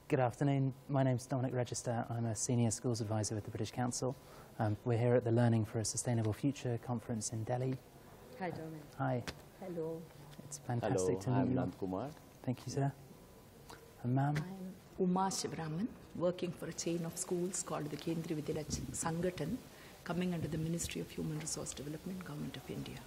Good afternoon. My name's Dominic Register. I'm a Senior Schools Advisor with the British Council. We're here at the Learning for a Sustainable Future conference in Delhi. Hi, Dominic. Hi. Hello. It's fantastic to meet you. I'm Nand Kumar. Thank you, sir. And ma'am? I'm Sivaraman, working for a chain of schools called the Kendriya Vidyalaya Sangathan, coming under the Ministry of Human Resource Development, Government of India.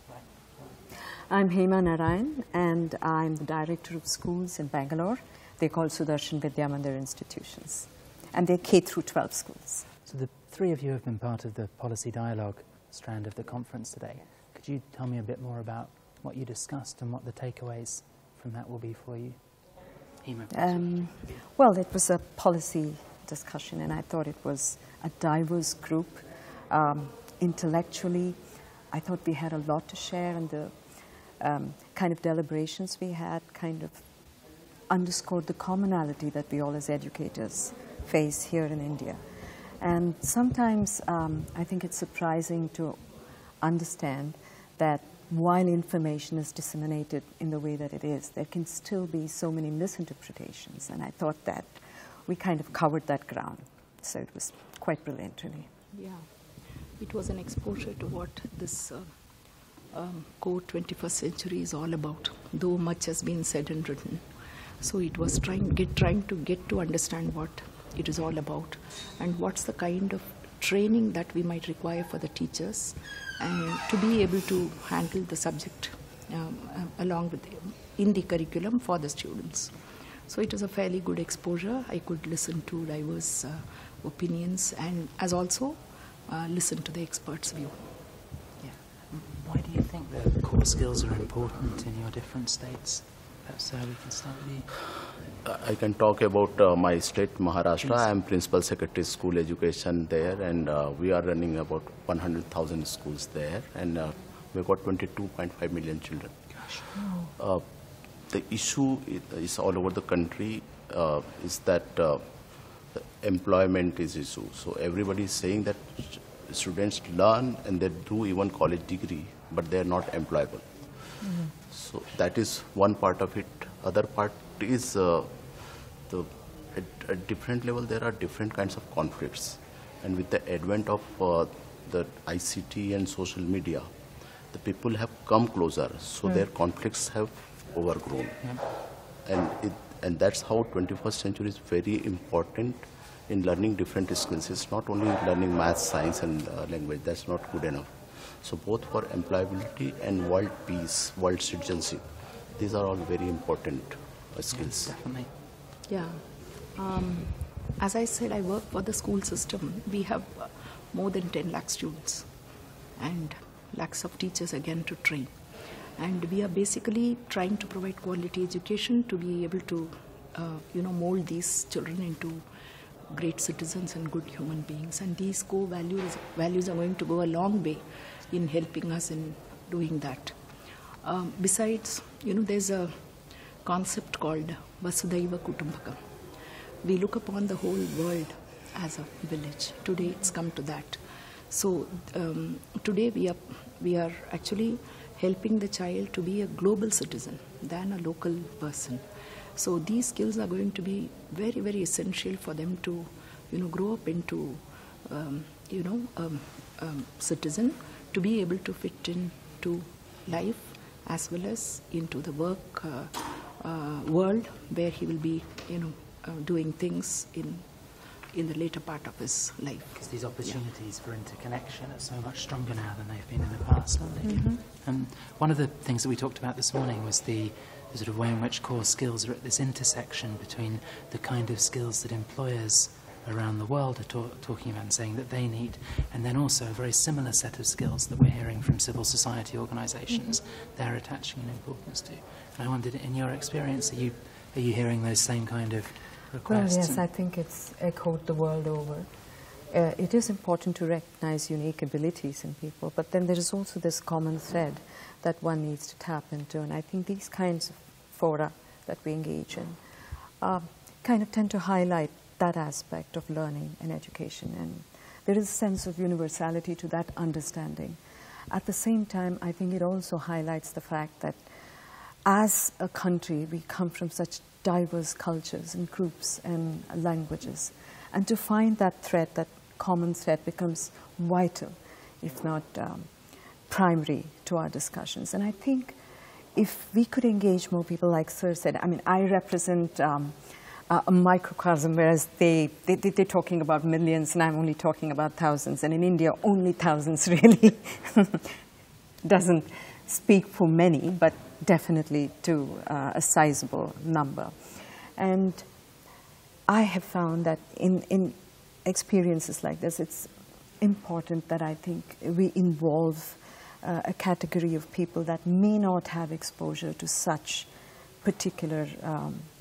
I'm Hemaa Narayan, and I'm the Director of Schools in Bangalore. They're called Director-Sudarshan Vidya Mandir institutions, and they're K through 12 schools. So the three of you have been part of the policy dialogue strand of the conference today. Could you tell me a bit more about what you discussed and what the takeaways from that will be for you? Hemaa. Well, it was a policy discussion, and I thought it was a diverse group. Intellectually, I thought we had a lot to share, and the kind of deliberations we had kind of underscored the commonality that we all as educators face here in India. And sometimes I think it's surprising to understand that while information is disseminated in the way that it is, there can still be so many misinterpretations. And I thought that we kind of covered that ground. So it was quite brilliant, really. Yeah. It was an exposure to what this core 21st century is all about, though much has been said and written. So it was trying to get to understand what it is all about and what's the kind of training that we might require for the teachers and to be able to handle the subject along with in the curriculum for the students. So it was a fairly good exposure. I could listen to diverse opinions and as also listen to the experts' view. Yeah. Why do you think the core skills are important in your different states? Perhaps we can start with you. I can talk about my state, Maharashtra. I am Principal Secretary School Education there, and we are running about 100,000 schools there, and we've got 22.5 million children. Gosh. The issue is all over the country, is that the employment is issue. So everybody is saying that students learn and they do even college degree, but they are not employable. Mm-hmm. So that is one part of it. Other part is at different level there are different kinds of conflicts, and with the advent of the ICT and social media, the people have come closer, so their conflicts have overgrown. And that's how 21st century is very important in learning different skills. It's not only learning math, science and language. That's not good enough. So both for employability and world peace, world citizenship, these are all very important skills. Yeah, definitely. Yeah. As I said, I work for the school system. We have more than 10 lakh students and lakhs of teachers again to train. And we are basically trying to provide quality education to be able to, mold these children into great citizens and good human beings. And these core values are going to go a long way in helping us in doing that. Besides, there's a concept called Vasudhaiva Kutumbakam. We look upon the whole world as a village. Today it's come to that. So today we are actually helping the child to be a global citizen than a local person. So these skills are going to be very, very essential for them to, grow up into, citizen, to be able to fit into life as well as into the work world where he will be, doing things in the later part of his life. Because these opportunities for interconnection are so much stronger now than they've been in the past, aren't they? Mm-hmm. One of the things that we talked about this morning was the sort of way in which core skills are at this intersection between the kind of skills that employers around the world are talking about and saying that they need, and then also a very similar set of skills that we're hearing from civil society organisations they're attaching an importance to. And I wondered, in your experience, are you hearing those same kind of requests? Well, yes, I think it's echoed the world over. It is important to recognize unique abilities in people, but then there is also this common thread that one needs to tap into, and I think these kinds of fora that we engage in kind of tend to highlight that aspect of learning and education, and there is a sense of universality to that understanding. At the same time, I think it also highlights the fact that as a country, we come from such diverse cultures and groups and languages. And to find that thread, that common thread, becomes vital, if not primary, to our discussions. And I think if we could engage more people, like Sir said, I mean, I represent a microcosm, whereas they're talking about millions and I'm only talking about thousands. And in India, only thousands really doesn't speak for many, but definitely to a sizable number. And I have found that in experiences like this, it's important that I think we involve a category of people that may not have exposure to such particular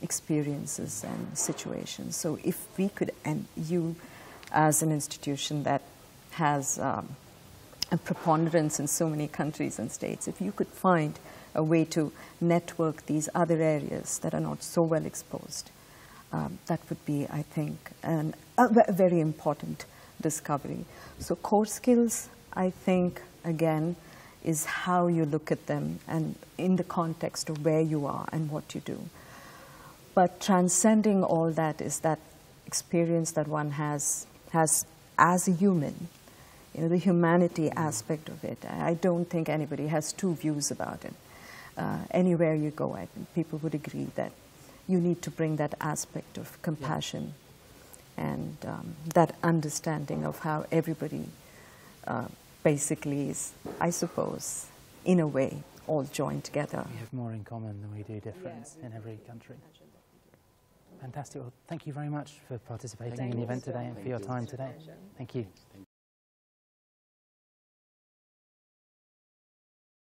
experiences and situations. So if we could, and you as an institution that has a preponderance in so many countries and states, if you could find a way to network these other areas that are not so well exposed, that would be, I think, a very important discovery. So core skills, I think, again, is how you look at them and in the context of where you are and what you do. But transcending all that is that experience that one has as a human, you know, the humanity aspect of it. I don't think anybody has two views about it. Anywhere you go, I think people would agree that you need to bring that aspect of compassion and that understanding of how everybody basically is, I suppose, in a way, all joined together. We have more in common than we do difference in every country. Fantastic. Well, thank you very much for participating in the event today and for your time today. Thank you.